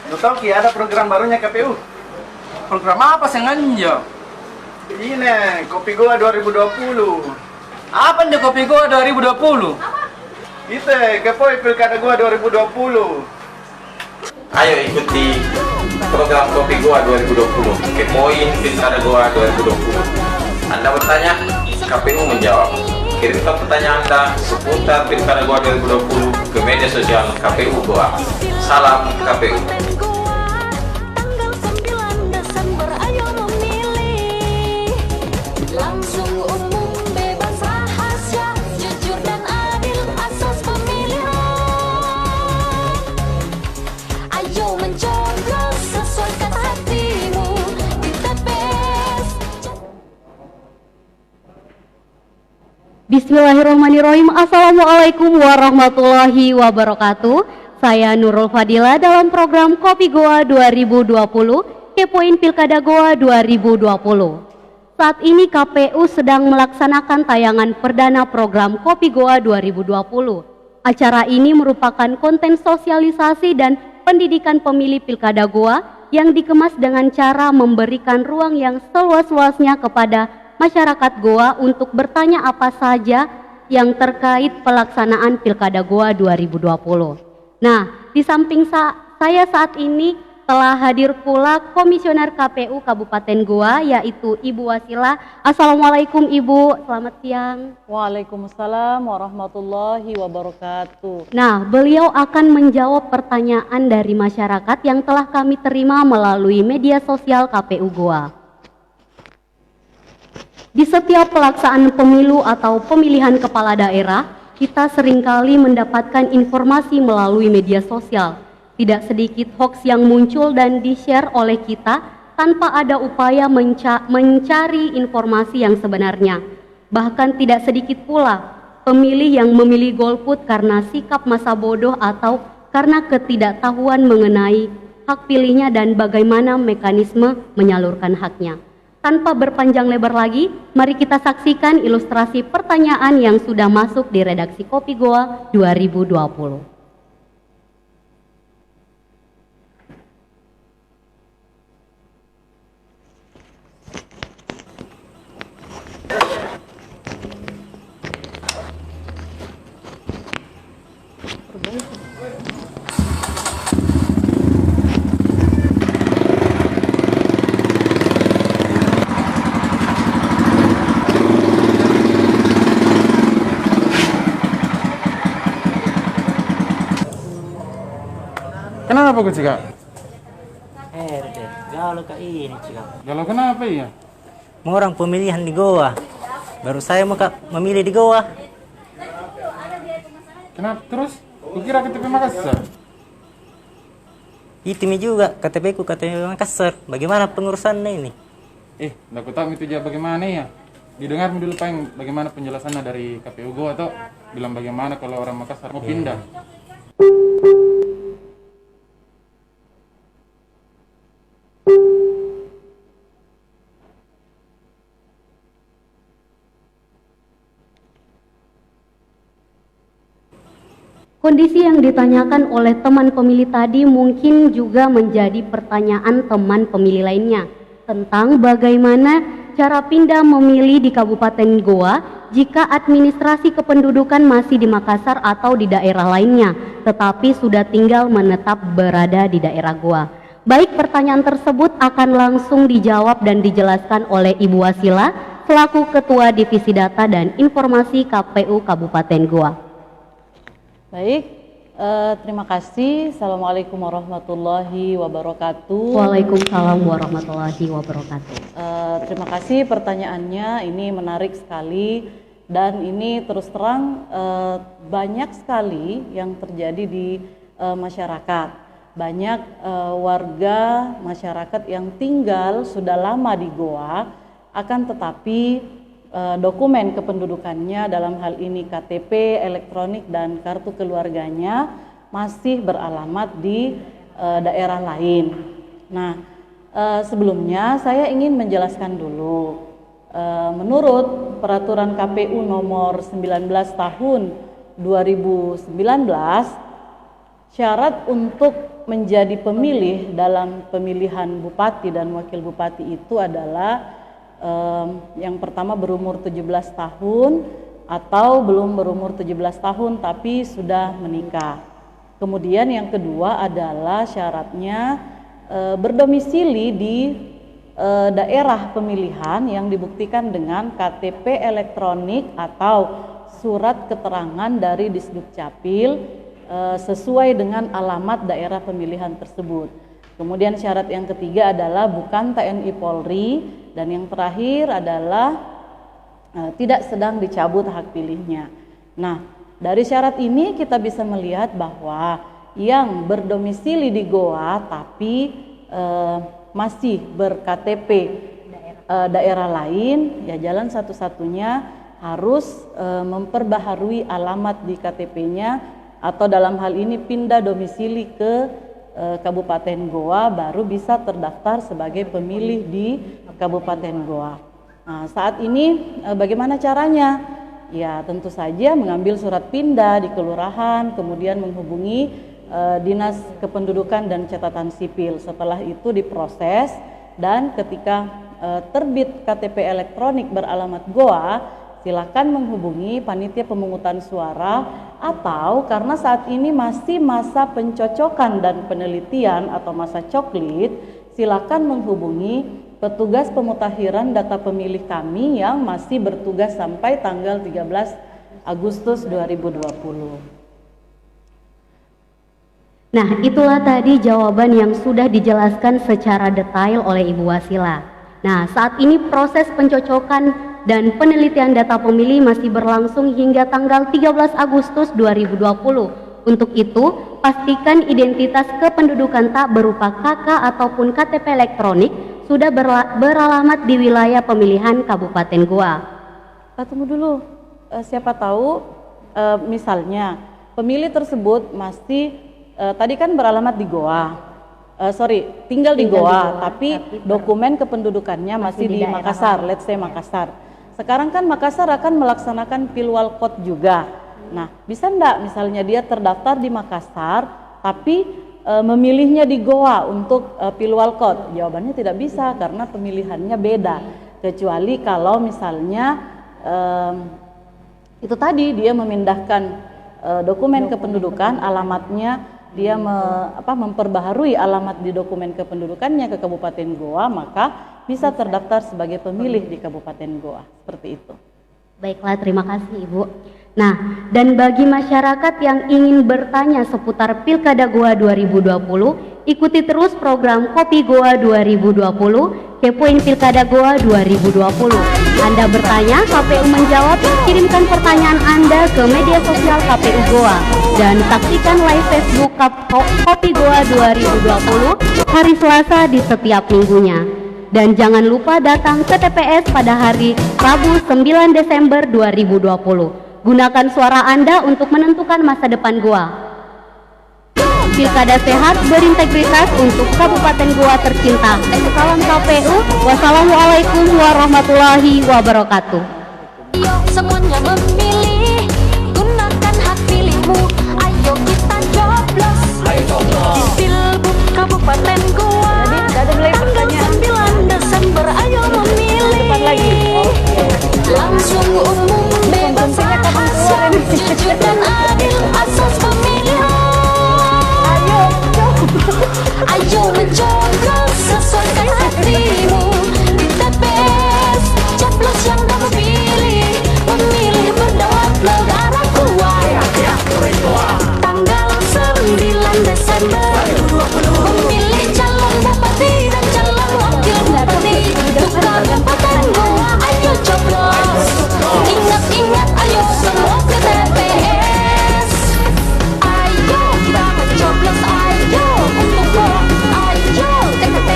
Lo tau Ki, ada program barunya KPU. Program apa sengaja? Ini, Kopi Goa 2020. Apa nih Kopi Goa 2020? Itu, Kepoi Pilkada Goa 2020. Ayo ikuti program Kopi Goa 2020. Kepoin Pilkada Goa 2020. Anda bertanya, KPU menjawab. Kirimkan pertanyaan Anda seputar Pilkada Goa 2020 ke media sosial KPU Goa. Salam KPU. Tanggal 9 Desember ayo memilih. Langsung umum bebas rahasia, jujur dan adil asas pemilihan. Ayo mencoblos sesuaikan hatimu di TPS. Bismillahirrahmanirrahim. Assalamualaikum warahmatullahi wabarakatuh. Saya Nurul Fadila dalam program Kopi Goa 2020, Kepoin Pilkada Goa 2020. Saat ini KPU sedang melaksanakan tayangan perdana program Kopi Goa 2020. Acara ini merupakan konten sosialisasi dan pendidikan pemilih Pilkada Goa yang dikemas dengan cara memberikan ruang yang seluas-luasnya kepada masyarakat Goa untuk bertanya apa saja yang terkait pelaksanaan Pilkada Goa 2020. Nah, di samping saya saat ini telah hadir pula Komisioner KPU Kabupaten Goa, yaitu Ibu Wasila. Assalamualaikum Ibu, selamat siang. Waalaikumsalam warahmatullahi wabarakatuh. Nah, beliau akan menjawab pertanyaan dari masyarakat yang telah kami terima melalui media sosial KPU Goa. Di setiap pelaksanaan pemilu atau pemilihan kepala daerah, kita seringkali mendapatkan informasi melalui media sosial. Tidak sedikit hoax yang muncul dan di-share oleh kita tanpa ada upaya mencari informasi yang sebenarnya. Bahkan tidak sedikit pula pemilih yang memilih golput karena sikap masa bodoh atau karena ketidaktahuan mengenai hak pilihnya dan bagaimana mekanisme menyalurkan haknya. Tanpa berpanjang lebar lagi, mari kita saksikan ilustrasi pertanyaan yang sudah masuk di redaksi Kopi Goa 2020. Kenapa kau cika? deh, galau kak ini cika. Galau kenapa ya? Orang pemilihan di Goa. Baru saya mau memilih di Goa. Kenapa terus? Kukira KTP Makassar. Itu juga KTP ku KTP Makassar. Bagaimana pengurusannya ini? Nggak ku tahu itu juga bagaimana ya. Didengar dulu Pak, bagaimana penjelasannya dari KPU Goa atau bilang bagaimana kalau orang Makassar mau pindah. Kondisi yang ditanyakan oleh teman pemilih tadi mungkin juga menjadi pertanyaan teman pemilih lainnya tentang bagaimana cara pindah memilih di Kabupaten Goa jika administrasi kependudukan masih di Makassar atau di daerah lainnya, tetapi sudah tinggal menetap berada di daerah Goa. Baik, pertanyaan tersebut akan langsung dijawab dan dijelaskan oleh Ibu Wasila selaku Ketua Divisi Data dan Informasi KPU Kabupaten Goa. Baik, terima kasih. Assalamualaikum warahmatullahi wabarakatuh. Waalaikumsalam warahmatullahi wabarakatuh. Terima kasih pertanyaannya, ini menarik sekali dan ini terus terang banyak sekali yang terjadi di masyarakat. Banyak warga masyarakat yang tinggal sudah lama di Goa, akan tetapi dokumen kependudukannya dalam hal ini KTP elektronik dan kartu keluarganya masih beralamat di daerah lain. Nah, sebelumnya saya ingin menjelaskan dulu. Menurut peraturan KPU nomor 19 tahun 2019 Syarat untuk menjadi pemilih dalam pemilihan bupati dan wakil bupati itu adalah yang pertama berumur 17 tahun atau belum berumur 17 tahun tapi sudah menikah. Kemudian yang kedua adalah syaratnya berdomisili di daerah pemilihan yang dibuktikan dengan KTP elektronik atau surat keterangan dari Disdukcapil sesuai dengan alamat daerah pemilihan tersebut. Kemudian syarat yang ketiga adalah bukan TNI Polri, dan yang terakhir adalah tidak sedang dicabut hak pilihnya. Nah, dari syarat ini kita bisa melihat bahwa yang berdomisili di Goa tapi masih ber-KTP daerah lain, ya jalan satu-satunya harus memperbaharui alamat di KTP-nya atau dalam hal ini pindah domisili ke Kabupaten Goa, baru bisa terdaftar sebagai pemilih di Kabupaten Goa. Nah, saat ini bagaimana caranya? Ya tentu saja mengambil surat pindah di kelurahan, kemudian menghubungi Dinas Kependudukan dan Catatan Sipil. Setelah itu diproses, dan ketika terbit KTP elektronik beralamat Goa, silakan menghubungi panitia pemungutan suara, atau karena saat ini masih masa pencocokan dan penelitian atau masa coklit, silakan menghubungi petugas pemutakhiran data pemilih kami yang masih bertugas sampai tanggal 13 Agustus 2020. Nah, itulah tadi jawaban yang sudah dijelaskan secara detail oleh Ibu Wasila. Nah, saat ini proses pencocokan dan penelitian data pemilih masih berlangsung hingga tanggal 13 Agustus 2020. Untuk itu, pastikan identitas kependudukan tak berupa KK ataupun KTP elektronik sudah beralamat di wilayah pemilihan Kabupaten Goa. Tunggu dulu, siapa tahu misalnya pemilih tersebut masih tadi kan beralamat di Goa, tinggal di Goa, tapi dokumen kependudukannya masih di Makassar, let's say Makassar. Sekarang kan Makassar akan melaksanakan Pilwalkot juga. Nah, bisa enggak misalnya dia terdaftar di Makassar, tapi memilihnya di Goa untuk Pilwalkot? Jawabannya tidak bisa, karena pemilihannya beda. Kecuali kalau misalnya itu tadi dia memindahkan dokumen kependudukan, alamatnya dia memperbaharui alamat di dokumen kependudukannya ke Kabupaten Goa, maka bisa terdaftar sebagai pemilih di Kabupaten Goa. Seperti itu. Baiklah, terima kasih Ibu. Nah, dan bagi masyarakat yang ingin bertanya seputar Pilkada Goa 2020, ikuti terus program Kopi Goa 2020, kepoin Pilkada Goa 2020. Anda bertanya, KPU menjawab, kirimkan pertanyaan Anda ke media sosial KPU Goa dan saksikan live Facebook Kopi Goa 2020 hari Selasa di setiap minggunya. Dan jangan lupa datang ke TPS pada hari Rabu 9 Desember 2020. Gunakan suara Anda untuk menentukan masa depan Goa. Pilkada sehat berintegritas untuk Kabupaten Goa tercinta. Salam KPU. Wassalamualaikum warahmatullahi wabarakatuh. Yuk semuanya memilih